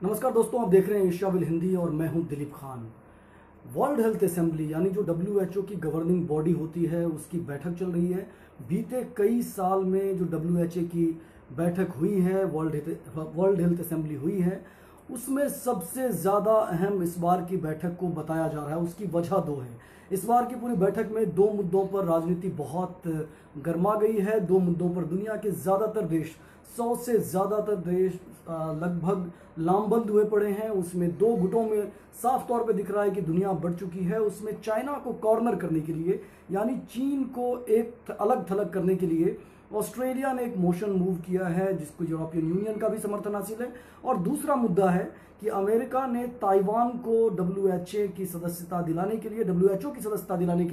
नमस्कार दोस्तों, आप देख रहे हैं एशियाविल हिंदी और मैं हूं Dilip Khan. World health assembly यानी जो डब्ल्यूएचओ की गवर्निंग बॉडी होती है उसकी बैठक चल रही है। बीते कई साल में जो डब्ल्यूएचओ की बैठक हुई है, वर्ल्ड हेल्थ असेंबली हुई है, उसमें सबसे ज़्यादा अहम इस बार की बैठक को बताया जा रहा है। उसकी वजह दो है। इस बार की पूरी बैठक में दो मुद्दों पर राजनीति बहुत गर्मा गई है। दो मुद्दों पर दुनिया के ज़्यादातर देश, 100 से ज़्यादातर देश लगभग लामबंद हुए पड़े हैं। उसमें दो गुटों में साफ तौर पे दिख रहा है कि दुनिया बढ़ चुकी है। उसमें चाइना को कॉर्नर करने के लिए, यानी चीन को एक अलग थलग करने के लिए ऑस्ट्रेलिया ने एक मोशन मूव किया है, जिसको यूरोपियन यूनियन का भी समर्थन हासिल है। और दूसरा मुद्दा है कि अमेरिका ने ताइवान को डब्ल्यूएचओ की सदस्यता दिलाने के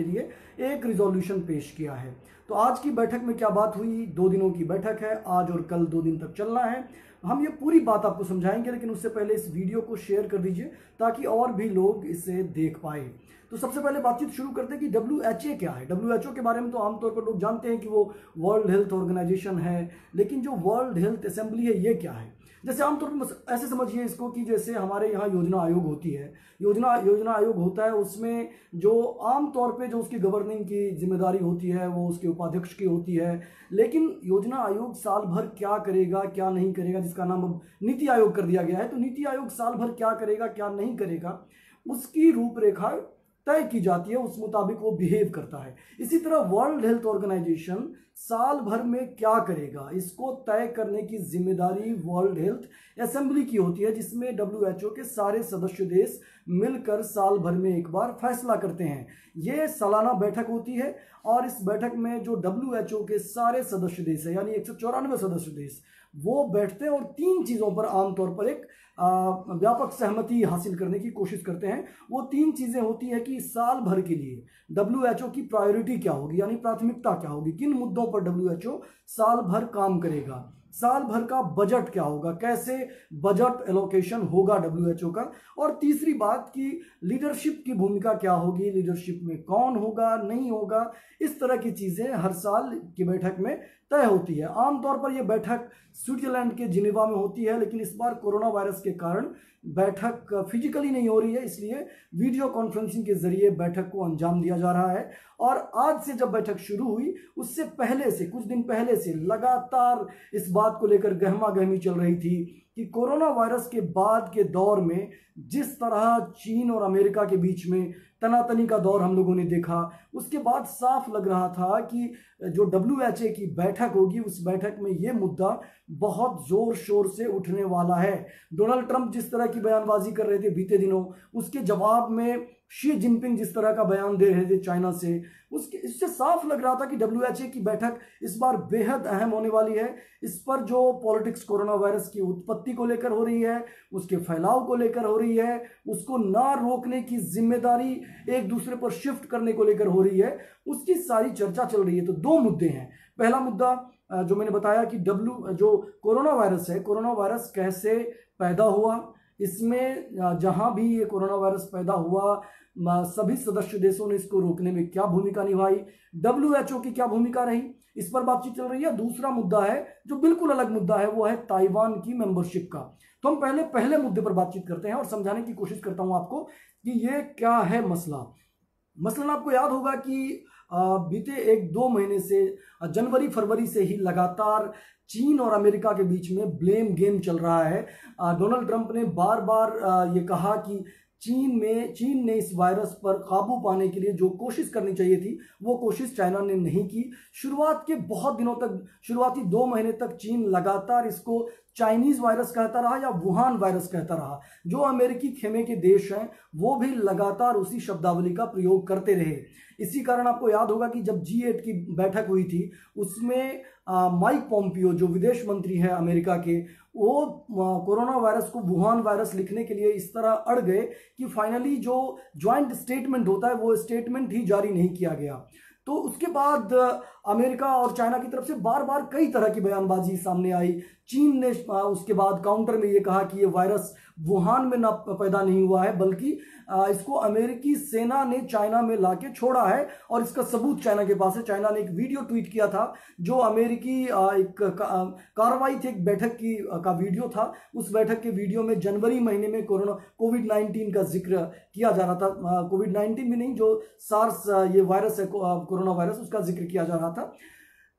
लिए एक रिजोल्यूशन पेश किया है। तो आज की बैठक में क्या बात हुई? 2 दिनों की बैठक है, आज और कल 2 दिन तक चलना है। हम ये पूरी बात आपको समझाएंगे, लेकिन उससे पहले इस वीडियो को शेयर कर दीजिए ताकि और भी लोग इसे देख पाए। तो सबसे पहले बातचीत शुरू करते हैं कि डब्ल्यूएचओ क्या है। डब्ल्यूएचओ के बारे में तो आमतौर पर लोग जानते हैं कि वो वर्ल्ड हेल्थ ऑर्गेनाइजेशन है, लेकिन जो वर्ल्ड हेल्थ असेंबली है ये क्या है? जैसे आमतौर पर ऐसे समझिए इसको कि जैसे हमारे यहाँ योजना आयोग होती है, योजना आयोग होता है, उसमें जो आमतौर पे जो उसकी गवर्निंग की जिम्मेदारी होती है वो उसके उपाध्यक्ष की होती है। लेकिन योजना आयोग साल भर क्या करेगा क्या नहीं करेगा, जिसका नाम अब नीति आयोग कर दिया गया है, तो नीति आयोग साल भर क्या करेगा क्या नहीं करेगा उसकी रूपरेखा तय की जाती है, उस मुताबिक वो बिहेव करता है। इसी तरह वर्ल्ड हेल्थ ऑर्गेनाइजेशन साल भर में क्या करेगा इसको तय करने की जिम्मेदारी वर्ल्ड हेल्थ असेंबली की होती है, जिसमें डब्ल्यूएचओ के सारे सदस्य देश मिलकर साल भर में एक बार फैसला करते हैं। ये सालाना बैठक होती है और इस बैठक में जो डब्ल्यूएचओ के सारे सदस्य देश है, यानी 194 सदस्य देश, वो बैठते हैं और 3 चीज़ों पर आमतौर पर एक व्यापक सहमति हासिल करने की कोशिश करते हैं। वो 3 चीज़ें होती है कि साल भर के लिए डब्ल्यूएचओ की प्रायोरिटी क्या होगी, यानी प्राथमिकता क्या होगी, किन मुद्दों पर डब्ल्यूएचओ साल भर काम करेगा, साल भर का बजट क्या होगा, कैसे बजट एलोकेशन होगा डब्ल्यूएचओ का, और तीसरी बात कि लीडरशिप की भूमिका क्या होगी, लीडरशिप में कौन होगा नहीं होगा, इस तरह की चीज़ें हर साल की बैठक में तय होती है। आमतौर पर यह बैठक स्विट्जरलैंड के जिनेवा में होती है, लेकिन इस बार कोरोना वायरस के कारण बैठक फिजिकली नहीं हो रही है, इसलिए वीडियो कॉन्फ्रेंसिंग के जरिए बैठक को अंजाम दिया जा रहा है। और आज से जब बैठक शुरू हुई उससे पहले से, कुछ दिन पहले से लगातार इस बात को लेकर गहमा गहमी चल रही थी कि कोरोना वायरस के बाद के दौर में जिस तरह चीन और अमेरिका के बीच में तनातनी का दौर हम लोगों ने देखा, उसके बाद साफ लग रहा था कि जो डब्ल्यूएचओ की बैठक होगी उस बैठक में ये मुद्दा बहुत जोर शोर से उठने वाला है। डोनाल्ड ट्रंप जिस तरह की बयानबाजी कर रहे थे बीते दिनों, उसके जवाब में शी जिनपिंग जिस तरह का बयान दे रहे थे चाइना से, इससे साफ लग रहा था कि डब्ल्यूएचओ की बैठक इस बार बेहद अहम होने वाली है। इस पर जो पॉलिटिक्स कोरोना वायरस की उत्पत्ति को लेकर हो रही है, उसके फैलाव को लेकर हो रही है, उसको ना रोकने की जिम्मेदारी एक दूसरे पर शिफ्ट करने को लेकर हो रही है, उसकी सारी चर्चा चल रही है। तो 2 मुद्दे हैं। पहला मुद्दा जो मैंने बताया कि जो कोरोना वायरस है, कोरोना वायरस कैसे पैदा हुआ, इसमें जहां भी ये कोरोना वायरस पैदा हुआ सभी सदस्य देशों ने इसको रोकने में क्या भूमिका निभाई, डब्ल्यूएचओ की क्या भूमिका रही, इस पर बातचीत चल रही है। दूसरा मुद्दा है जो बिल्कुल अलग मुद्दा है, वो है ताइवान की मेंबरशिप का। तो हम पहले मुद्दे पर बातचीत करते हैं और समझाने की कोशिश करता हूं आपको कि ये क्या है मसला। मसलन आपको याद होगा कि बीते 1-2 महीने से, जनवरी फरवरी से ही लगातार चीन और अमेरिका के बीच में ब्लेम गेम चल रहा है। डोनाल्ड ट्रंप ने बार बार ये कहा कि चीन ने इस वायरस पर काबू पाने के लिए जो कोशिश करनी चाहिए थी वो कोशिश चाइना ने नहीं की। शुरुआत के बहुत दिनों तक, शुरुआती 2 महीने तक चीन लगातार इसको चाइनीज वायरस कहता रहा या वुहान वायरस कहता रहा। जो अमेरिकी खेमे के देश हैं वो भी लगातार उसी शब्दावली का प्रयोग करते रहे। इसी कारण आपको याद होगा कि जब G8 की बैठक हुई थी उसमें माइक पोम्पियो जो विदेश मंत्री है अमेरिका के, वो कोरोना वायरस को वुहान वायरस लिखने के लिए इस तरह अड़ गए कि फाइनली जो ज्वाइंट स्टेटमेंट होता है वो स्टेटमेंट ही जारी नहीं किया गया। तो उसके बाद अमेरिका और चाइना की तरफ से बार बार कई तरह की बयानबाजी सामने आई। चीन ने उसके बाद काउंटर में ये कहा कि ये वायरस वुहान में ना पैदा नहीं हुआ है, बल्कि इसको अमेरिकी सेना ने चाइना में लाके छोड़ा है और इसका सबूत चाइना के पास है। चाइना ने एक वीडियो ट्वीट किया था जो अमेरिकी एक कार्रवाई थी, एक बैठक की का वीडियो था। उस बैठक के वीडियो में जनवरी महीने में कोविड-19 का जिक्र किया जा रहा था। कोविड-19 भी नहीं, जो सार्स ये वायरस है कोरोना वायरस, उसका जिक्र किया जा रहा था।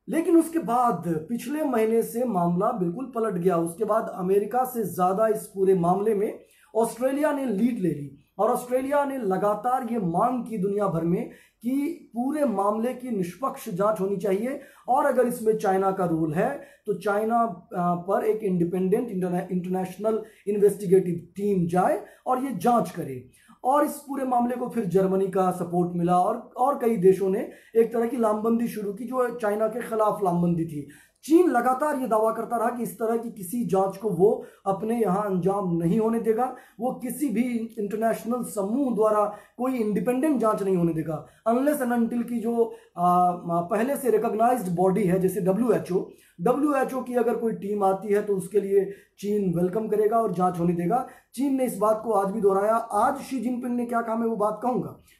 लेकिन उसके बाद पिछले महीने से मामला बिल्कुल पलट गया। उसके बाद अमेरिका से ज्यादा इस पूरे मामले में ऑस्ट्रेलिया ने लीड ले ली और ऑस्ट्रेलिया ने लगातार ये मांग की दुनिया भर में कि पूरे मामले की निष्पक्ष जांच होनी चाहिए और अगर इसमें चाइना का रोल है तो चाइना पर एक इंडिपेंडेंट इंटरनेशनल इन्वेस्टिगेटिव टीम जाए और ये जांच करे। और इस पूरे मामले को फिर जर्मनी का सपोर्ट मिला और कई देशों ने एक तरह की लामबंदी शुरू की जो चाइना के खिलाफ लामबंदी थी। चीन लगातार ये दावा करता रहा कि इस तरह की किसी जांच को वो अपने यहाँ अंजाम नहीं होने देगा, वो किसी भी इंटरनेशनल समूह द्वारा कोई इंडिपेंडेंट जांच नहीं होने देगा अनलेस एंड अनटिल की जो पहले से रिकॉग्नाइज्ड बॉडी है जैसे WHO की अगर कोई टीम आती है तो उसके लिए चीन वेलकम करेगा और जांच होने देगा। चीन ने इस बात को आज भी दोहराया। आज शी जिनपिंग ने क्या कहा मैं वो बात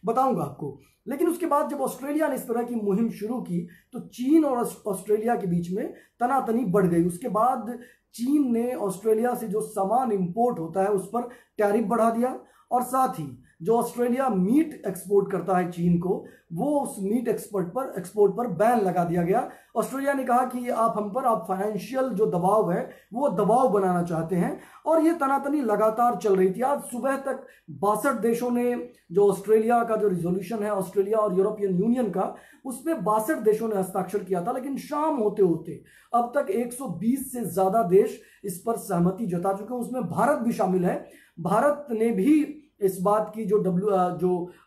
बताऊंगा आपको। लेकिन उसके बाद जब ऑस्ट्रेलिया ने इस तरह की मुहिम शुरू की तो चीन और ऑस्ट्रेलिया के बीच में तनातनी बढ़ गई। उसके बाद चीन ने ऑस्ट्रेलिया से जो सामान इंपोर्ट होता है उस पर टैरिफ बढ़ा दिया और साथ ही जो ऑस्ट्रेलिया मीट एक्सपोर्ट करता है चीन को, वो उस मीट एक्सपोर्ट पर बैन लगा दिया गया। ऑस्ट्रेलिया ने कहा कि आप फाइनेंशियल जो दबाव है वो दबाव बनाना चाहते हैं और ये तनातनी लगातार चल रही थी। आज सुबह तक 62 देशों ने जो ऑस्ट्रेलिया का जो रिजोल्यूशन है ऑस्ट्रेलिया और यूरोपियन यूनियन का, उसमें 62 देशों ने हस्ताक्षर किया था। लेकिन शाम होते होते अब तक 120 से ज्यादा देश इस पर सहमति जता चुके हैं, उसमें भारत भी शामिल है। भारत ने भी इस बात की जो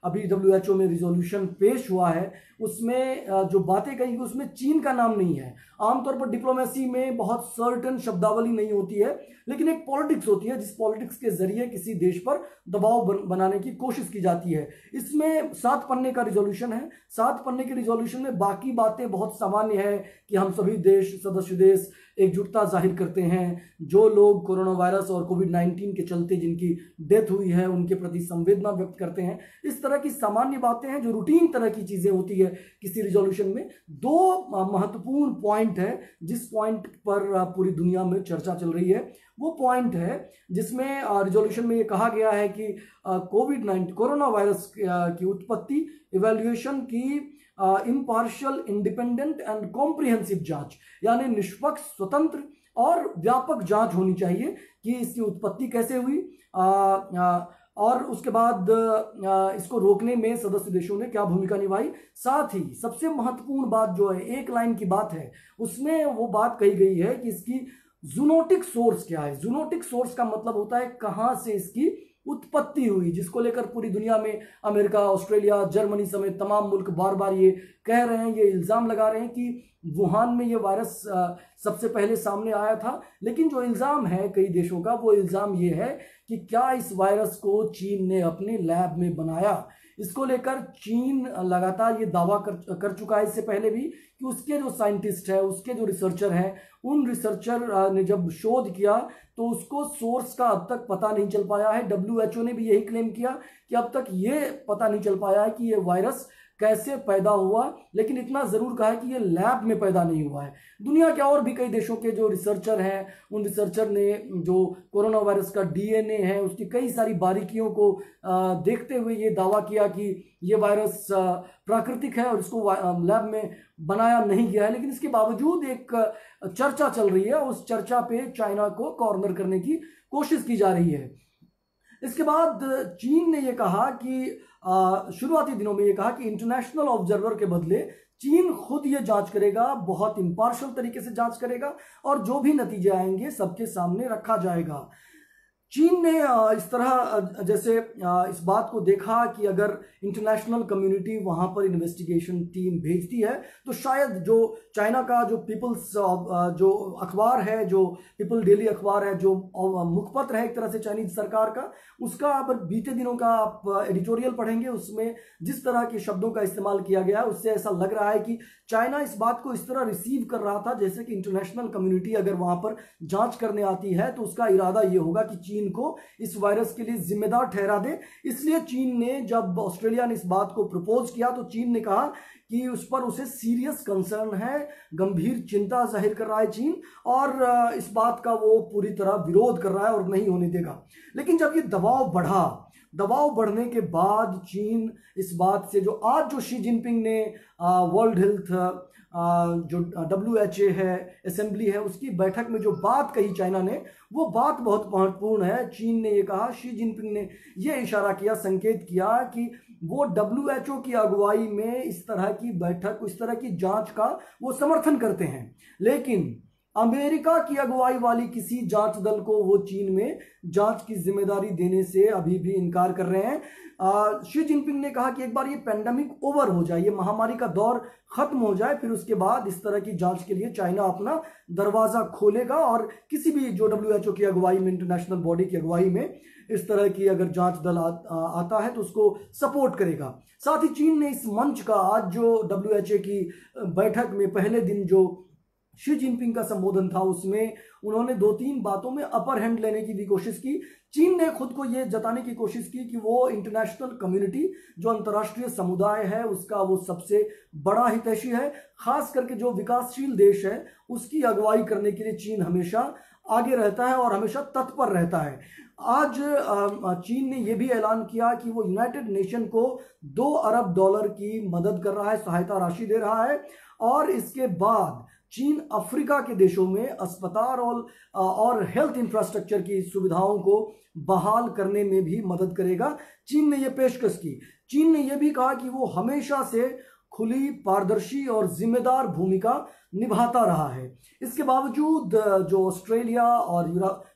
अभी WHO में रिजोल्यूशन पेश हुआ है उसमें जो बातें कही उसमें चीन का नाम नहीं है। आमतौर पर डिप्लोमेसी में बहुत सर्टन शब्दावली नहीं होती है, लेकिन एक पॉलिटिक्स होती है जिस पॉलिटिक्स के जरिए किसी देश पर दबाव बनाने की कोशिश की जाती है। इसमें 7 पन्ने का रिजोल्यूशन है। 7 पन्ने के रिजोल्यूशन में बाकी बातें बहुत सामान्य है कि हम सभी सदस्य देश एकजुटता जाहिर करते हैं, जो लोग कोरोना वायरस और कोविड-19 के चलते जिनकी डेथ हुई है उनके प्रति संवेदना व्यक्त करते हैं। इस तरह की सामान्य बातें हैं जो रूटीन तरह की चीजें होती है किसी रिजोल्यूशन में। 2 महत्वपूर्ण पॉइंट है जिस पॉइंट पर पूरी दुनिया में चर्चा चल रही है। वो पॉइंट है जिसमें रिजोल्यूशन में ये कहा गया है कि कोविड-19 कोरोना वायरस की उत्पत्ति, इवैल्यूएशन की इम्पार्शियल, इंडिपेंडेंट एंड कॉम्प्रिहेंसिव जांच, यानी निष्पक्ष, स्वतंत्र और व्यापक जांच होनी चाहिए कि इसकी उत्पत्ति कैसे हुई और उसके बाद इसको रोकने में सदस्य देशों ने क्या भूमिका निभाई। साथ ही सबसे महत्वपूर्ण बात जो है, एक लाइन की बात है, उसमें वो बात कही गई है कि इसकी जूनोटिक सोर्स क्या है। जूनोटिक सोर्स का मतलब होता है कहां से इसकी उत्पत्ति हुई, जिसको लेकर पूरी दुनिया में अमेरिका, ऑस्ट्रेलिया, जर्मनी समेत तमाम मुल्क बार बार ये कह रहे हैं, ये इल्जाम लगा रहे हैं कि वुहान में ये वायरस सबसे पहले सामने आया था। लेकिन जो इल्जाम है कई देशों का, वो इल्जाम ये है कि क्या इस वायरस को चीन ने अपने लैब में बनाया। इसको लेकर चीन लगातार ये दावा कर चुका है इससे पहले भी कि उसके जो साइंटिस्ट है, उसके जो रिसर्चर हैं, उन रिसर्चर ने जब शोध किया तो उसको सोर्स का अब तक पता नहीं चल पाया है। WHO ने भी यही क्लेम किया कि अब तक ये पता नहीं चल पाया है कि ये वायरस कैसे पैदा हुआ, लेकिन इतना जरूर कहा है कि ये लैब में पैदा नहीं हुआ है। दुनिया के और भी कई देशों के जो रिसर्चर हैं, उन रिसर्चर ने जो कोरोना वायरस का DNA है उसकी कई सारी बारीकियों को देखते हुए ये दावा किया कि ये वायरस प्राकृतिक है और इसको लैब में बनाया नहीं गया है। लेकिन इसके बावजूद एक चर्चा चल रही है, उस चर्चा पे चाइना को कॉर्नर करने की कोशिश की जा रही है। इसके बाद चीन ने यह कहा कि शुरुआती दिनों में यह कहा कि इंटरनेशनल ऑब्जर्वर के बदले चीन खुद ये जांच करेगा, बहुत इंपार्शियल तरीके से जांच करेगा और जो भी नतीजे आएंगे सबके सामने रखा जाएगा। चीन ने इस तरह जैसे इस बात को देखा कि अगर इंटरनेशनल कम्युनिटी वहां पर इन्वेस्टिगेशन टीम भेजती है तो शायद जो चाइना का जो पीपल्स जो अखबार है, जो पीपल डेली अखबार है, जो मुखपत्र है एक तरह से चाइनीज सरकार का, उसका अब बीते दिनों का आप एडिटोरियल पढ़ेंगे, उसमें जिस तरह के शब्दों का इस्तेमाल किया गया उससे ऐसा लग रहा है कि चाइना इस बात को इस तरह रिसीव कर रहा था जैसे कि इंटरनेशनल कम्युनिटी अगर वहां पर जांच करने आती है तो उसका इरादा ये होगा कि चीन चीन को इस वायरस के लिए जिम्मेदार ठहरा दे। इसलिए चीन ने, जब ऑस्ट्रेलिया ने इस बात को प्रपोज किया तो चीन ने कहा कि उस पर उसे सीरियस कंसर्न है, गंभीर चिंता जाहिर कर रहा है चीन, और इस बात का वो पूरी तरह विरोध कर रहा है और नहीं होने देगा। लेकिन जब ये दबाव बढ़ने के बाद चीन इस बात से, जो शी जिनपिंग ने वर्ल्ड हेल्थ जो WHO है, असेंबली है, उसकी बैठक में जो बात कही चाइना ने, वो बात बहुत महत्वपूर्ण है। चीन ने ये कहा, शी जिनपिंग ने ये इशारा किया, संकेत किया कि वो WHO की अगुवाई में इस तरह की बैठक, इस तरह की जांच का वो समर्थन करते हैं, लेकिन अमेरिका की अगुवाई वाली किसी जांच दल को वो चीन में जांच की जिम्मेदारी देने से अभी भी इनकार कर रहे हैं। शी जिनपिंग ने कहा कि एक बार ये पैंडेमिक ओवर हो जाए, ये महामारी का दौर खत्म हो जाए, फिर उसके बाद इस तरह की जांच के लिए चाइना अपना दरवाजा खोलेगा और किसी भी जो WHO की अगुवाई में, इंटरनेशनल बॉडी की अगुवाई में इस तरह की अगर जांच दल आता है तो उसको सपोर्ट करेगा। साथ ही चीन ने इस मंच का, आज जो WHO की बैठक में पहले दिन जो शी जिनपिंग का संबोधन था, उसमें उन्होंने 2-3 बातों में अपर हैंड लेने की भी कोशिश की। चीन ने खुद को यह जताने की कोशिश की कि वो इंटरनेशनल कम्युनिटी, जो अंतर्राष्ट्रीय समुदाय है, उसका वो सबसे बड़ा हितैषी है। खास करके जो विकासशील देश है उसकी अगुवाई करने के लिए चीन हमेशा आगे रहता है और हमेशा तत्पर रहता है। आज चीन ने यह भी ऐलान किया कि वो यूनाइटेड नेशन को $2 अरब की मदद कर रहा है, सहायता राशि दे रहा है, और इसके बाद चीन अफ्रीका के देशों में अस्पताल और हेल्थ इंफ्रास्ट्रक्चर की सुविधाओं को बहाल करने में भी मदद करेगा। चीन ने यह पेशकश की। चीन ने यह भी कहा कि वो हमेशा से खुली, पारदर्शी और जिम्मेदार भूमिका निभाता रहा है। इसके बावजूद जो ऑस्ट्रेलिया और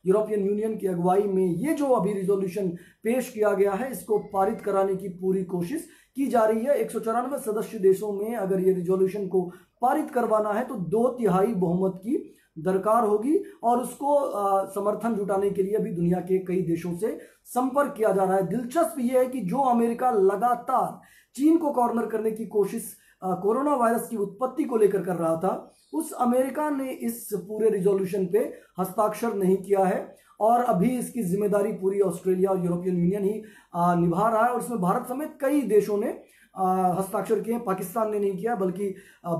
यूरोपियन यूनियन की अगुवाई में ये जो अभी रिजोल्यूशन पेश किया गया है, इसको पारित कराने की पूरी कोशिश की जा रही है। 194 सदस्य देशों में अगर ये रिजोल्यूशन को पारित करवाना है तो 2/3 बहुमत की दरकार होगी, और उसको समर्थन जुटाने के लिए अभी दुनिया के कई देशों से संपर्क किया जा रहा है। दिलचस्प यह है कि जो अमेरिका लगातार चीन को कॉर्नर करने की कोशिश कोरोना वायरस की उत्पत्ति को लेकर कर रहा था, उस अमेरिका ने इस पूरे रिजोल्यूशन पे हस्ताक्षर नहीं किया है, और अभी इसकी जिम्मेदारी पूरी ऑस्ट्रेलिया और यूरोपियन यूनियन ही निभा रहा है, और इसमें भारत समेत कई देशों ने हस्ताक्षर किए। पाकिस्तान ने नहीं किया, बल्कि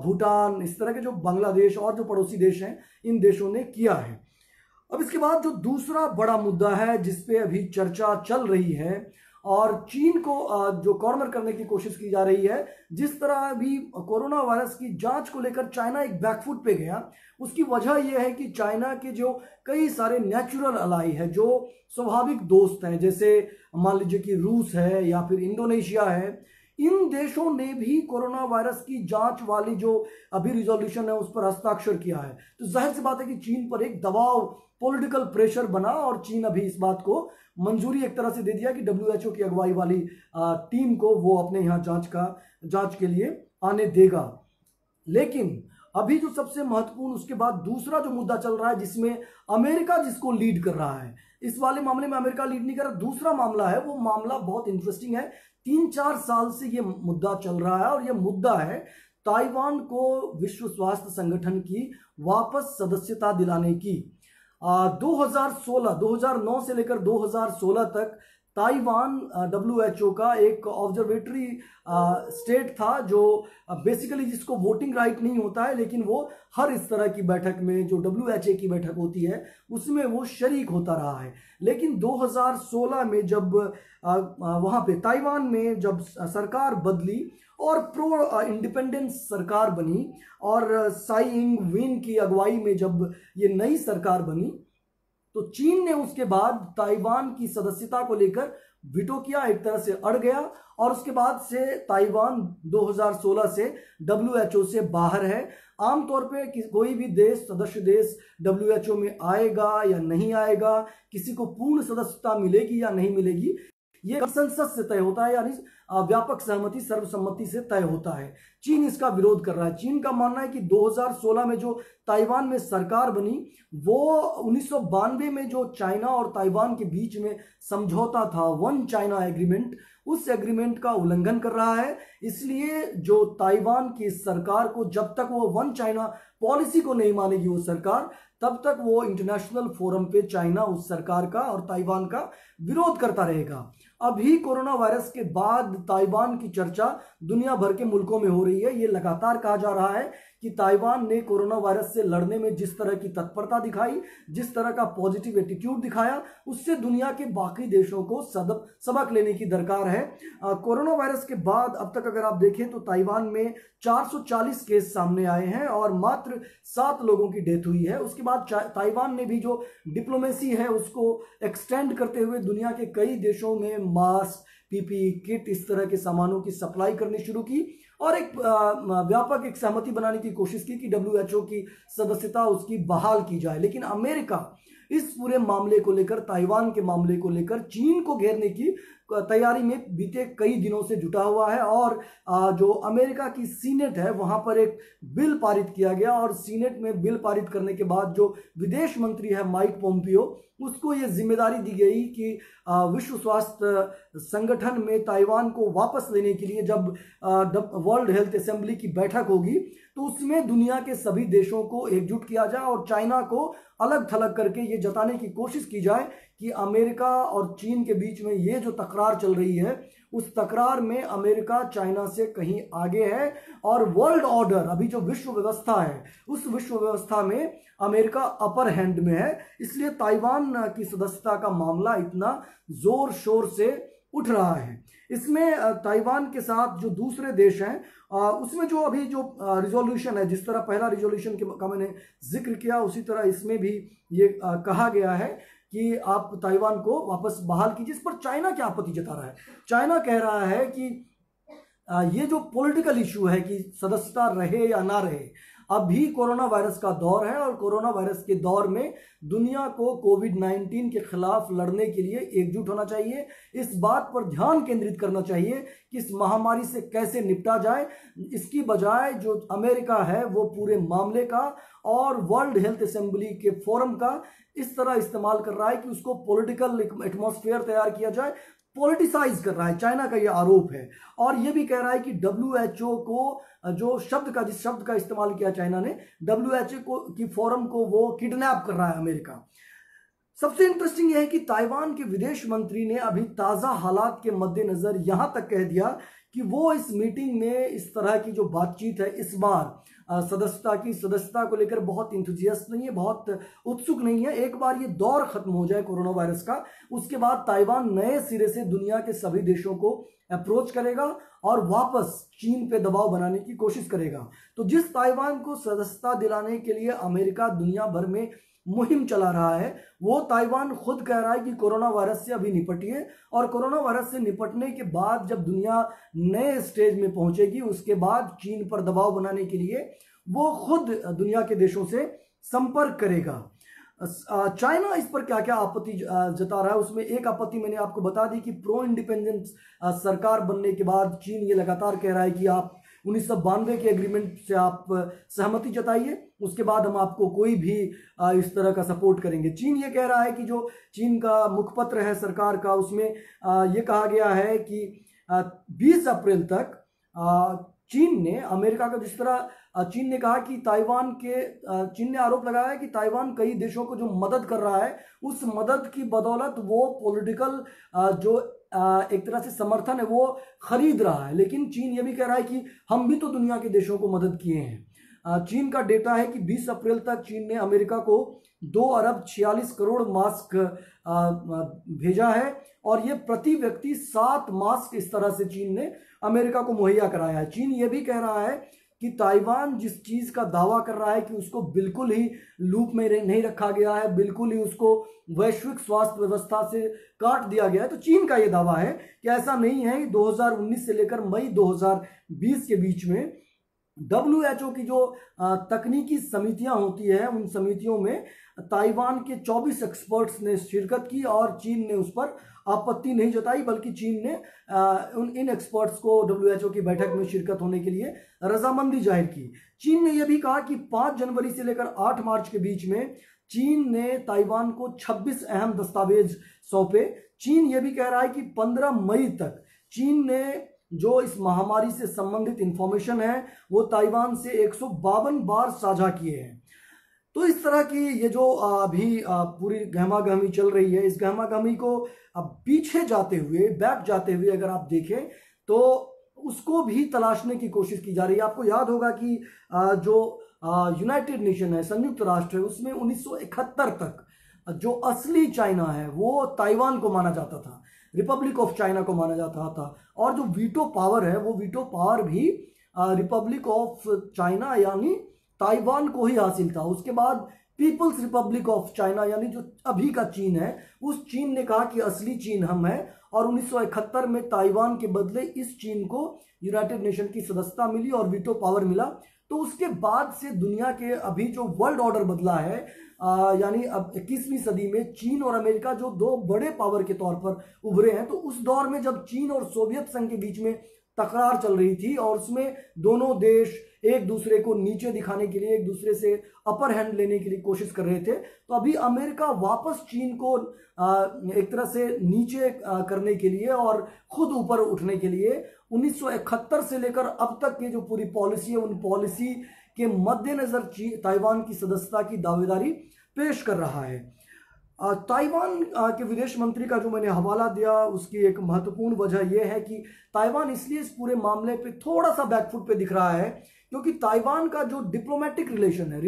भूटान, इस तरह के जो बांग्लादेश और जो पड़ोसी देश हैं, इन देशों ने किया है। अब इसके बाद जो दूसरा बड़ा मुद्दा है जिस पे अभी चर्चा चल रही है और चीन को जो कॉर्नर करने की कोशिश की जा रही है, जिस तरह अभी कोरोना वायरस की जांच को लेकर चाइना एक बैकफुट पे गया, उसकी वजह यह है कि चाइना के जो कई सारे नेचुरल अलाई है, जो स्वाभाविक दोस्त हैं, जैसे मान लीजिए कि रूस है या फिर इंडोनेशिया है, इन देशों ने भी कोरोना वायरस की जांच वाली जो अभी रिजोल्यूशन है उस पर हस्ताक्षर किया है। तो जाहिर सी बात है कि चीन पर एक दबाव, पॉलिटिकल प्रेशर बना, और चीन अभी इस बात को मंजूरी एक तरह से दे दिया कि WHO की अगुवाई वाली टीम को वो अपने यहाँ जांच के लिए आने देगा। लेकिन अभी जो सबसे महत्वपूर्ण, उसके बाद दूसरा जो मुद्दा चल रहा है जिसमें अमेरिका जिसको लीड कर रहा है, इस वाले मामले में अमेरिका लीड नहीं कर रहा, दूसरा मामला है, वो मामला बहुत इंटरेस्टिंग है। 3-4 साल से ये मुद्दा चल रहा है, और ये मुद्दा है ताइवान को विश्व स्वास्थ्य संगठन की वापस सदस्यता दिलाने की। 2009 से लेकर 2016 तक ताइवान WHO का एक ऑब्जर्वेटरी स्टेट था, जो बेसिकली जिसको वोटिंग राइट नहीं होता है, लेकिन वो हर इस तरह की बैठक में, जो WHO की बैठक होती है, उसमें वो शरीक होता रहा है। लेकिन 2016 में जब वहाँ पे ताइवान में जब सरकार बदली और प्रो इंडिपेंडेंस सरकार बनी, और साई इंग वेन की अगुवाई में जब ये नई सरकार बनी, तो चीन ने उसके बाद ताइवान की सदस्यता को लेकर वीटो किया, एक तरह से अड़ गया, और उसके बाद से ताइवान 2016 से WHO से बाहर है। आमतौर पे कोई भी देश, सदस्य देश WHO में आएगा या नहीं आएगा, किसी को पूर्ण सदस्यता मिलेगी या नहीं मिलेगी, ये कंसेंसस से तय होता है, यानी व्यापक सहमति, सर्वसम्मति से तय होता है। चीन इसका विरोध कर रहा है। चीन का मानना है कि 2016 में जो ताइवान में सरकार बनी, वो 1992 में जो चाइना और ताइवान के बीच में समझौता था, वन चाइना एग्रीमेंट, उस एग्रीमेंट का उल्लंघन कर रहा है। इसलिए जो ताइवान की सरकार को, जब तक वो वन चाइना पॉलिसी को नहीं मानेगी वो सरकार, तब तक वो इंटरनेशनल फोरम पे चाइना, उस सरकार का और ताइवान का विरोध करता रहेगा। अभी कोरोना वायरस के बाद ताइवान की चर्चा दुनिया भर के मुल्कों में हो रही है। ये लगातार कहा जा रहा है कि ताइवान ने कोरोना वायरस से लड़ने में जिस तरह की तत्परता दिखाई, जिस तरह का पॉजिटिव एटीट्यूड दिखाया, उससे दुनिया के बाकी देशों को सबक लेने की दरकार है। कोरोना वायरस के बाद अब तक अगर आप देखें तो ताइवान में 440 केस सामने आए हैं और मात्र 7 लोगों की डेथ हुई है। उसके बाद ताइवान ने भी जो डिप्लोमेसी है उसको एक्सटेंड करते हुए दुनिया के कई देशों में मास्क, पीपीई किट, इस तरह के सामानों की सप्लाई करनी शुरू की और एक व्यापक एक सहमति बनाने की कोशिश की कि डब्ल्यूएचओ की सदस्यता उसकी बहाल की जाए। लेकिन अमेरिका इस पूरे मामले को लेकर, ताइवान के मामले को लेकर चीन को घेरने की तैयारी में बीते कई दिनों से जुटा हुआ है और जो अमेरिका की सीनेट है वहां पर एक बिल पारित किया गया और सीनेट में बिल पारित करने के बाद जो विदेश मंत्री है माइक पोम्पियो, उसको ये जिम्मेदारी दी गई कि विश्व स्वास्थ्य संगठन में ताइवान को वापस लेने के लिए जब वर्ल्ड हेल्थ असेंबली की बैठक होगी तो उसमें दुनिया के सभी देशों को एकजुट किया जाए और चाइना को अलग थलग करके ये जताने की कोशिश की जाए कि अमेरिका और चीन के बीच में ये जो तकरार चल रही है उस तकरार में अमेरिका चाइना से कहीं आगे है और वर्ल्ड ऑर्डर, अभी जो विश्व व्यवस्था है उस विश्व व्यवस्था में अमेरिका अपर हैंड में है। इसलिए ताइवान की सदस्यता का मामला इतना जोर शोर से उठ रहा है। इसमें ताइवान के साथ जो दूसरे देश हैं उसमें जो अभी जो रिजोल्यूशन है, जिस तरह पहला रिजोल्यूशन का मैंने जिक्र किया उसी तरह इसमें भी ये कहा गया है कि आप ताइवान को वापस बहाल कीजिए। इस पर चाइना क्या आपत्ति जता रहा है? चाइना कह रहा है कि ये जो पॉलिटिकल इशू है कि सदस्यता रहे या ना रहे, अभी कोरोना वायरस का दौर है और कोरोना वायरस के दौर में दुनिया को कोविड-19 के खिलाफ लड़ने के लिए एकजुट होना चाहिए। इस बात पर ध्यान केंद्रित करना चाहिए कि इस महामारी से कैसे निपटा जाए। इसकी बजाय जो अमेरिका है वो पूरे मामले का और वर्ल्ड हेल्थ असेंबली के फोरम का इस तरह इस्तेमाल कर रहा है कि उसको पॉलिटिकल एटमॉस्फेयर तैयार किया जाए, पॉलिटिसाइज कर रहा है। चाइना का ये आरोप है और ये भी कह रहा है कि डब्ल्यूएचओ को जिस शब्द का इस्तेमाल किया चाइना ने, डब्ल्यूएचओ की फोरम को वो किडनैप कर रहा है अमेरिका। सबसे इंटरेस्टिंग यह है कि ताइवान के विदेश मंत्री ने अभी ताजा हालात के मद्देनजर यहां तक कह दिया कि वो इस मीटिंग में इस तरह की जो बातचीत है इस बार सदस्यता को लेकर बहुत इंथुजियास्ट नहीं है, बहुत उत्सुक नहीं है। एक बार ये दौर खत्म हो जाए कोरोना वायरस का, उसके बाद ताइवान नए सिरे से दुनिया के सभी देशों को अप्रोच करेगा और वापस चीन पे दबाव बनाने की कोशिश करेगा। तो जिस ताइवान को सदस्यता दिलाने के लिए अमेरिका दुनिया भर में मुहिम चला रहा है, वो ताइवान खुद कह रहा है कि कोरोना वायरस से अभी निपटिए और कोरोना वायरस से निपटने के बाद जब दुनिया नए स्टेज में पहुंचेगी उसके बाद चीन पर दबाव बनाने के लिए वो खुद दुनिया के देशों से संपर्क करेगा। चाइना इस पर क्या क्या आपत्ति जता रहा है, उसमें एक आपत्ति मैंने आपको बता दी कि प्रो इंडिपेंडेंस सरकार बनने के बाद चीन ये लगातार कह रहा है कि आप 1992 के एग्रीमेंट से आप सहमति जताइए, उसके बाद हम आपको कोई भी इस तरह का सपोर्ट करेंगे। चीन ये कह रहा है कि जो चीन का मुखपत्र है सरकार का उसमें ये कहा गया है कि 20 अप्रैल तक चीन ने अमेरिका का, जिस तरह चीन ने कहा कि चीन ने आरोप लगाया है कि ताइवान कई देशों को जो मदद कर रहा है उस मदद की बदौलत वो पॉलिटिकल जो एक तरह से समर्थन है वो खरीद रहा है। लेकिन चीन ये भी कह रहा है कि हम भी तो दुनिया के देशों को मदद किए हैं। चीन का डेटा है कि 20 अप्रैल तक चीन ने अमेरिका को 2 अरब 46 करोड़ मास्क भेजा है और ये प्रति व्यक्ति 7 मास्क इस तरह से चीन ने अमेरिका को मुहैया कराया है। चीन ये भी कह रहा है कि ताइवान जिस चीज का दावा कर रहा है कि उसको बिल्कुल ही लूप में नहीं रखा गया है, बिल्कुल ही उसको वैश्विक स्वास्थ्य व्यवस्था से काट दिया गया है, तो चीन का यह दावा है कि ऐसा नहीं है। 2019 से लेकर मई 2020 के बीच में डब्ल्यूएचओ की जो तकनीकी समितियां होती है उन समितियों में ताइवान के 24 एक्सपर्ट्स ने शिरकत की और चीन ने उस पर आपत्ति नहीं जताई, बल्कि चीन ने इन एक्सपर्ट्स को डब्ल्यूएचओ की बैठक में शिरकत होने के लिए रजामंदी जाहिर की। चीन ने यह भी कहा कि 5 जनवरी से लेकर 8 मार्च के बीच में चीन ने ताइवान को 26 अहम दस्तावेज सौंपे। चीन यह भी कह रहा है कि 15 मई तक चीन ने जो इस महामारी से संबंधित इंफॉर्मेशन है वो ताइवान से 152 बार साझा किए हैं। तो इस तरह की ये जो अभी पूरी गहमा गहमी चल रही है, इस गहमा गहमी को अब पीछे जाते हुए, बैक जाते हुए अगर आप देखें तो उसको भी तलाशने की कोशिश की जा रही है। आपको याद होगा कि जो यूनाइटेड नेशन है, संयुक्त राष्ट्र है, उसमें 1971 तक जो असली चाइना है वो ताइवान को माना जाता था, रिपब्लिक ऑफ चाइना को माना जाता था, और जो वीटो पावर है वो वीटो पावर भी रिपब्लिक ऑफ चाइना यानी ताइवान को ही हासिल था। उसके बाद पीपल्स रिपब्लिक ऑफ चाइना यानी जो अभी का चीन है, उस चीन ने कहा कि असली चीन हम है, और 1971 में ताइवान के बदले इस चीन को यूनाइटेड नेशन की सदस्यता मिली और वीटो पावर मिला। तो उसके बाद से दुनिया के अभी जो वर्ल्ड ऑर्डर बदला है, यानी अब 21वीं सदी में चीन और अमेरिका जो दो बड़े पावर के तौर पर उभरे हैं। तो उस दौर में जब चीन और सोवियत संघ के बीच में तकरार चल रही थी और उसमें दोनों देश एक दूसरे को नीचे दिखाने के लिए, एक दूसरे से अपर हैंड लेने के लिए कोशिश कर रहे थे, तो अभी अमेरिका वापस चीन को एक तरह से नीचे करने के लिए और खुद ऊपर उठने के लिए 1971 से लेकर अब तक की जो पूरी पॉलिसी है, उन पॉलिसी के मद्देनजर ताइवान की सदस्यता की दावेदारी पेश कर रहा है। ताइवान के विदेश मंत्री का जो मैंने हवाला दिया, उसकी एक महत्वपूर्ण वजह यह है कि ताइवान इसलिए इस पूरे मामले पे थोड़ा सा बैकफुट पे दिख रहा है क्योंकि ताइवान का जो डिप्लोमेटिक रिलेशन है,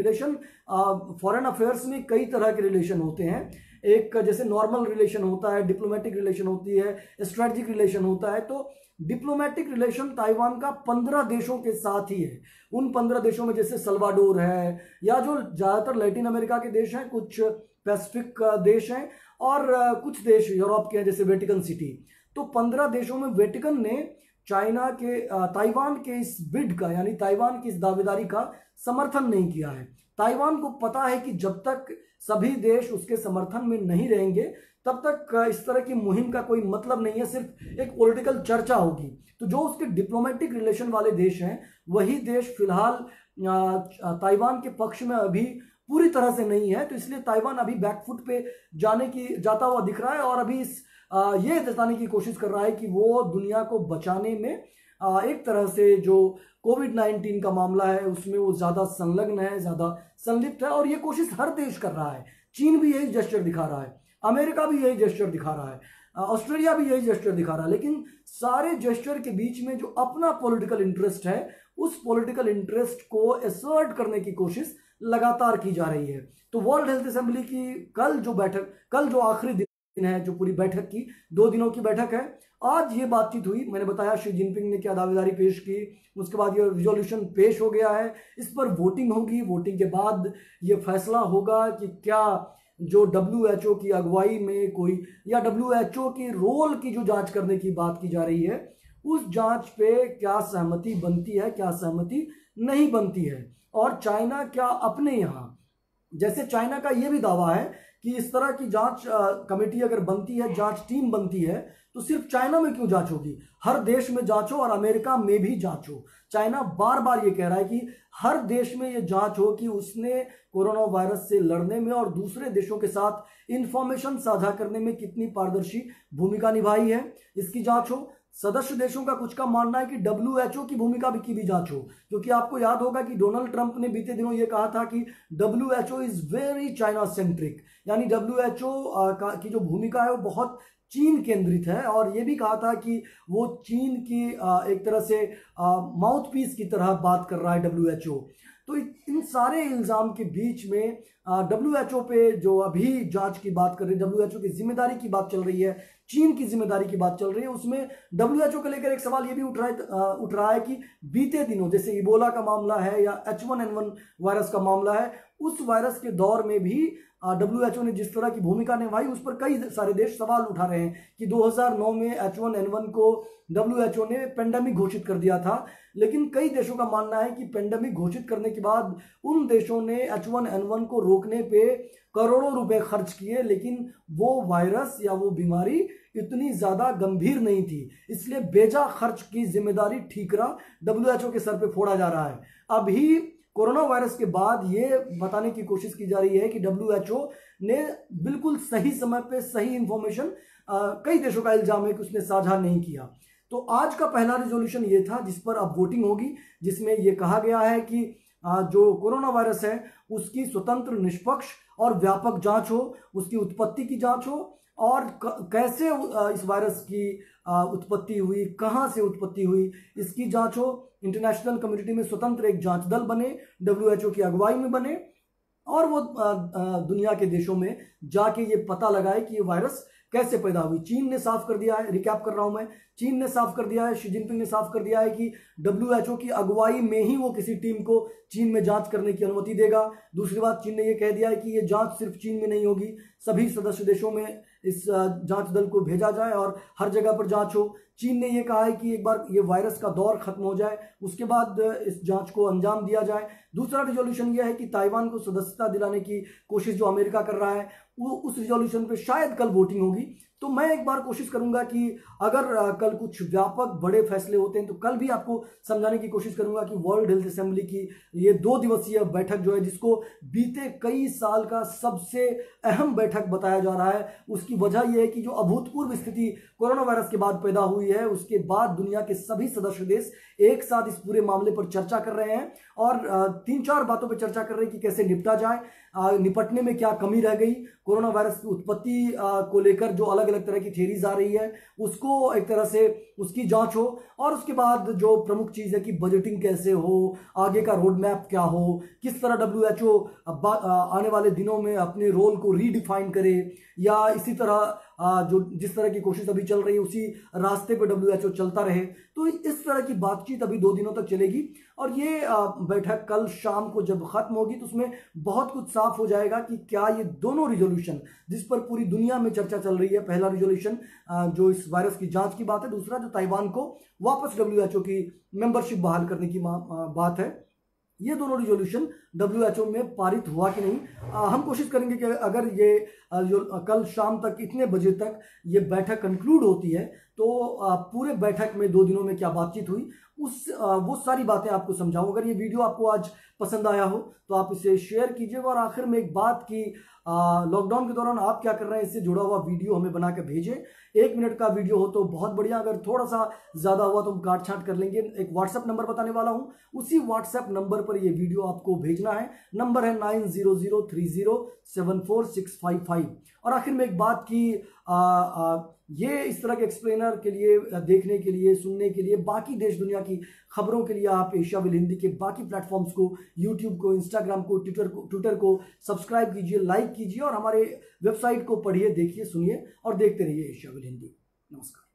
फॉरेन अफेयर्स में कई तरह के रिलेशन होते हैं। एक जैसे नॉर्मल रिलेशन होता है, डिप्लोमेटिक रिलेशन होती है, स्ट्रेटेजिक रिलेशन होता है। तो डिप्लोमेटिक रिलेशन ताइवान का 15 देशों के साथ ही है। उन 15 देशों में जैसे सल्वाडोर है, या जो ज़्यादातर लैटिन अमेरिका के देश हैं, कुछ पैसिफिक देश हैं, और कुछ देश यूरोप के हैं जैसे वेटिकन सिटी। तो 15 देशों में वेटिकन ने चाइना के ताइवान के इस बिड का, यानी ताइवान की इस दावेदारी का समर्थन नहीं किया है। ताइवान को पता है कि जब तक सभी देश उसके समर्थन में नहीं रहेंगे तब तक इस तरह की मुहिम का कोई मतलब नहीं है, सिर्फ एक पॉलिटिकल चर्चा होगी। तो जो उसके डिप्लोमेटिक रिलेशन वाले देश हैं वही देश फिलहाल ताइवान के पक्ष में अभी पूरी तरह से नहीं है। तो इसलिए ताइवान अभी बैकफुट पे जाता हुआ दिख रहा है और अभी ये जताने की कोशिश कर रहा है कि वो दुनिया को बचाने में एक तरह से जो कोविड-19 का मामला है उसमें वो ज़्यादा संलग्न है, ज़्यादा संलिप्त है, और ये कोशिश हर देश कर रहा है। चीन भी यही जेस्चर दिखा रहा है, अमेरिका भी यही जेस्चर दिखा रहा है, ऑस्ट्रेलिया भी यही जेस्चर दिखा रहा है। लेकिन सारे जेस्चर के बीच में जो अपना पॉलिटिकल इंटरेस्ट है, उस पॉलिटिकल इंटरेस्ट को असर्ट करने की कोशिश लगातार की जा रही है। तो वर्ल्ड हेल्थ असेंबली की कल जो आखिरी दिन है, जो पूरी बैठक की 2 दिनों की बैठक है, आज ये बातचीत हुई। मैंने बताया शी जिनपिंग ने क्या दावेदारी पेश की, उसके बाद ये रिजोल्यूशन पेश हो गया है, इस पर वोटिंग होगी। वोटिंग के बाद ये फैसला होगा कि क्या जो WHO की अगुवाई में कोई, या WHO की रोल की जो जांच करने की बात की जा रही है, उस जांच पे क्या सहमति बनती है, क्या सहमति नहीं बनती है। और चाइना क्या अपने यहाँ, जैसे चाइना का ये भी दावा है कि इस तरह की जांच कमेटी अगर बनती है, जांच टीम बनती है, तो सिर्फ चाइना में क्यों जांच होगी, हर देश में जांच हो और अमेरिका में भी जांच हो। चाइना बार बार ये कह रहा है कि हर देश में ये जांच हो कि उसने कोरोना वायरस से लड़ने में और दूसरे देशों के साथ इंफॉर्मेशन साझा करने में कितनी पारदर्शी भूमिका निभाई है, इसकी जांच हो। सदस्य देशों का कुछ का मानना है कि WHO की भूमिका की भी जांच हो, क्योंकि आपको याद होगा कि डोनाल्ड ट्रंप ने बीते दिनों ये कहा था कि WHO is very China centric, यानी WHO की जो भूमिका है वो बहुत चीन केंद्रित है, और ये भी कहा था कि वो चीन की एक तरह से माउथ पीस की तरह बात कर रहा है WHO। तो इन सारे इल्ज़ाम के बीच में WHO पे जो अभी जांच की बात कर रही है, WHO की जिम्मेदारी की बात चल रही है, चीन की जिम्मेदारी की बात चल रही है, उसमें WHO को लेकर एक सवाल ये भी उठ रहा है कि बीते दिनों जैसे इबोला का मामला है या H1N1 वायरस का मामला है, उस वायरस के दौर में भी WHO ने जिस तरह की भूमिका निभाई उस पर कई सारे देश सवाल उठा रहे हैं कि 2009 में H1N1 को WHO ने पेंडेमिक घोषित कर दिया था। लेकिन कई देशों का मानना है कि पेंडेमिक घोषित करने के बाद उन देशों ने H1N1 को रोकने पे करोड़ों रुपए खर्च किए, लेकिन वो वायरस या वो बीमारी इतनी ज्यादा गंभीर नहीं थी, इसलिए बेजा खर्च की जिम्मेदारी ठीकरा WHO के सर पे फोड़ा जा रहा है। अभी कोरोना वायरस के बाद ये बताने की कोशिश की जा रही है कि WHO ने बिल्कुल सही समय पे सही इंफॉर्मेशन, कई देशों का इल्जाम है कि उसने साझा नहीं किया। तो आज का पहला रिजोल्यूशन ये था जिस पर अब वोटिंग होगी, जिसमें ये कहा गया है कि जो कोरोना वायरस है उसकी स्वतंत्र, निष्पक्ष और व्यापक जांच हो, उसकी उत्पत्ति की जांच हो और कैसे इस वायरस की उत्पत्ति हुई, कहां से उत्पत्ति हुई, इसकी जांच हो। इंटरनेशनल कम्युनिटी में स्वतंत्र एक जांच दल बने, WHO की अगुवाई में बने और वो दुनिया के देशों में जाके ये पता लगाए कि ये वायरस कैसे पैदा हुई। चीन ने साफ कर दिया है, रिकैप कर रहा हूं मैं, चीन ने साफ कर दिया है, शी जिनपिंग ने साफ कर दिया है कि WHO की अगुवाई में ही वो किसी टीम को चीन में जांच करने की अनुमति देगा। दूसरी बात, चीन ने ये कह दिया है कि ये जांच सिर्फ चीन में नहीं होगी, सभी सदस्य देशों में इस जांच दल को भेजा जाए और हर जगह पर जांच हो। चीन ने ये कहा है कि एक बार ये वायरस का दौर खत्म हो जाए उसके बाद इस जांच को अंजाम दिया जाए। दूसरा रिजोल्यूशन यह है कि ताइवान को सदस्यता दिलाने की कोशिश जो अमेरिका कर रहा है, वो उस रिजोल्यूशन पे शायद कल वोटिंग होगी। तो मैं एक बार कोशिश करूंगा कि अगर कल कुछ व्यापक बड़े फैसले होते हैं तो कल भी आपको समझाने की कोशिश करूंगा कि वर्ल्ड हेल्थ असेंबली की ये 2 दिवसीय बैठक जो है, जिसको बीते कई साल का सबसे अहम बैठक बताया जा रहा है, उसकी वजह यह है कि जो अभूतपूर्व स्थिति कोरोना वायरस के बाद पैदा हुई है, उसके बाद दुनिया के सभी सदस्य देश एक साथ इस पूरे मामले पर चर्चा कर रहे हैं और 3-4 बातों पर चर्चा कर रहे हैं कि कैसे निपटा जाए, निपटने में क्या कमी रह गई, कोरोना वायरस की उत्पत्ति को लेकर जो अलग अलग तरह की थ्योरीज आ रही है उसको एक तरह से उसकी जांच हो और उसके बाद जो प्रमुख चीज है कि बजटिंग कैसे हो, आगे का रोड मैप क्या हो, किस तरह WHO आने वाले दिनों में अपने रोल को रीडिफाइन करे या इसी तरह जो जिस तरह की कोशिश अभी चल रही है उसी रास्ते पर WHO चलता रहे। तो इस तरह की बातचीत अभी 2 दिनों तक चलेगी और ये बैठक कल शाम को जब खत्म होगी तो उसमें बहुत कुछ साफ हो जाएगा कि क्या ये दोनों रिजोल्यूशन जिस पर पूरी दुनिया में चर्चा चल रही है, पहला रिजोल्यूशन जो इस वायरस की जांच की बात है, दूसरा जो ताइवान को वापस WHO की मेंबरशिप बहाल करने की बात है, ये दोनों रिजोल्यूशन WHO में पारित हुआ कि नहीं। हम कोशिश करेंगे कि अगर ये जो कल शाम तक इतने बजे तक ये बैठक कंक्लूड होती है तो पूरे बैठक में 2 दिनों में क्या बातचीत हुई वो सारी बातें आपको समझाऊं। अगर ये वीडियो आपको आज पसंद आया हो तो आप इसे शेयर कीजिएगा और आखिर में एक बात की लॉकडाउन के दौरान आप क्या कर रहे हैं इससे जुड़ा हुआ वीडियो हमें बना के भेजें। 1 मिनट का वीडियो हो तो बहुत बढ़िया, अगर थोड़ा सा ज्यादा हुआ तो हम काट छांट कर लेंगे। एक व्हाट्सएप नंबर बताने वाला हूं, उसी व्हाट्सएप नंबर पर ये वीडियो आपको भेजना है। नंबर है 9003074655। और आखिर में एक बात की ये इस तरह के एक्सप्लेनर के लिए, देखने के लिए, सुनने के लिए, बाकी देश दुनिया की खबरों के लिए आप एशियाविल हिंदी के बाकी प्लेटफॉर्म्स को, यूट्यूब को, इंस्टाग्राम को, ट्विटर को सब्सक्राइब कीजिए, लाइक कीजिए और हमारे वेबसाइट को पढ़िए, देखिए, सुनिए और देखते रहिए एशियाविल हिंदी। नमस्कार।